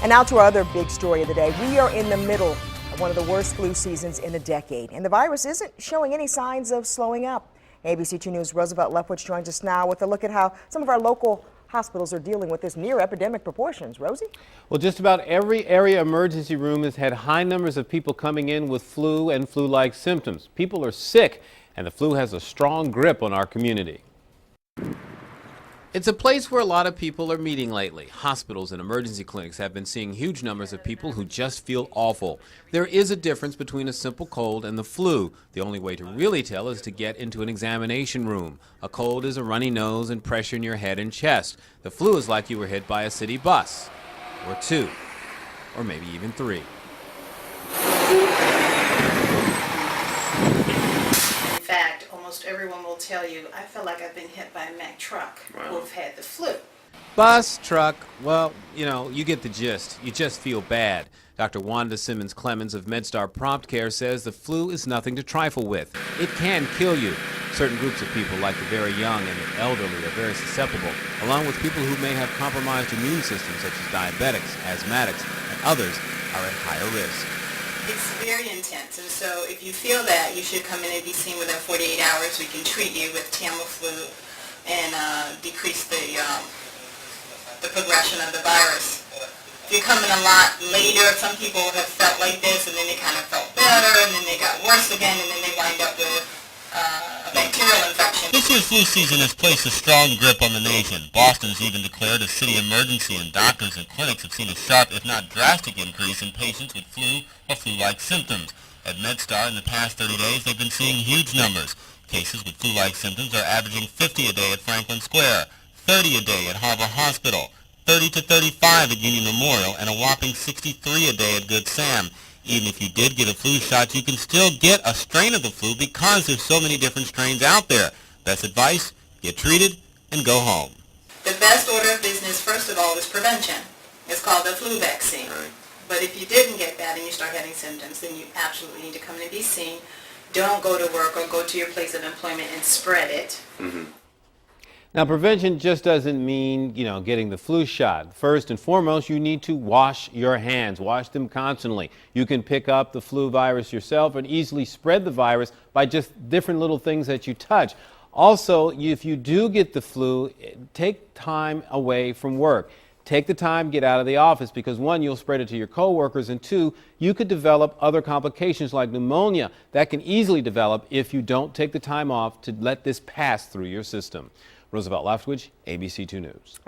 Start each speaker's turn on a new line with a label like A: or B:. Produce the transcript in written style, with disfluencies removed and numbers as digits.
A: And now to our other big story of the day. We are in the middle of one of the worst flu seasons in a decade, and the virus isn't showing any signs of slowing up. ABC 2 News' Roosevelt Leftwich joins us now with a look at how some of our local hospitals are dealing with this near epidemic proportions. Rosie?
B: Well, just about every area emergency room has had high numbers of people coming in with flu and flu-like symptoms. People are sick, and the flu has a strong grip on our community. It's a place where a lot of people are meeting lately. Hospitals and emergency clinics have been seeing huge numbers of people who just feel awful. There is a difference between a simple cold and the flu. The only way to really tell is to get into an examination room. A cold is a runny nose and pressure in your head and chest. The flu is like you were hit by a city bus, or two, or maybe even three.
C: In fact, almost everyone will tell you, I feel like I've been hit by a Mack truck who've had the flu.
B: Bus, truck, well, you get the gist. You just feel bad. Dr. Wanda Simmons-Clemens of MedStar Prompt Care says the flu is nothing to trifle with. It can kill you. Certain groups of people, like the very young and the elderly, are very susceptible, along with people who may have compromised immune systems, such as diabetics, asthmatics, and others are at higher risk.
C: It's very intense, and so if you feel that, you should come in and be seen within 48 hours. We can treat you with Tamiflu and decrease the progression of the virus. If you're coming a lot later, some people have felt like this, and then they kind of felt better, and then they got worse again, and then they wind up with a bacterial infection.
D: This year's flu season has placed a strong grip on the nation. Boston's even declared a city emergency, and doctors and clinics have seen a sharp, if not drastic, increase in patients with flu or flu-like symptoms. At MedStar, in the past 30 days, they've been seeing huge numbers. Cases with flu-like symptoms are averaging 50 a day at Franklin Square, 30 a day at Harbor Hospital, 30 to 35 at Union Memorial, and a whopping 63 a day at Good Sam. Even if you did get a flu shot, you can still get a strain of the flu because there's so many different strains out there. Best advice, get treated and go home.
C: The best order of business, first of all, is prevention. It's called the flu vaccine.
D: Right.
C: But if you didn't get that and you start having symptoms, then you absolutely need to come in and be seen. Don't go to work or go to your place of employment and spread it.
D: Mm-hmm.
B: Now, prevention just doesn't mean, getting the flu shot. First and foremost, you need to wash your hands. Wash them constantly. You can pick up the flu virus yourself and easily spread the virus by just different little things that you touch. Also, if you do get the flu, take time away from work. Take the time, get out of the office, because one, you'll spread it to your coworkers, and two, you could develop other complications like pneumonia that can easily develop if you don't take the time off to let this pass through your system. Roosevelt Leftwich, ABC 2 News.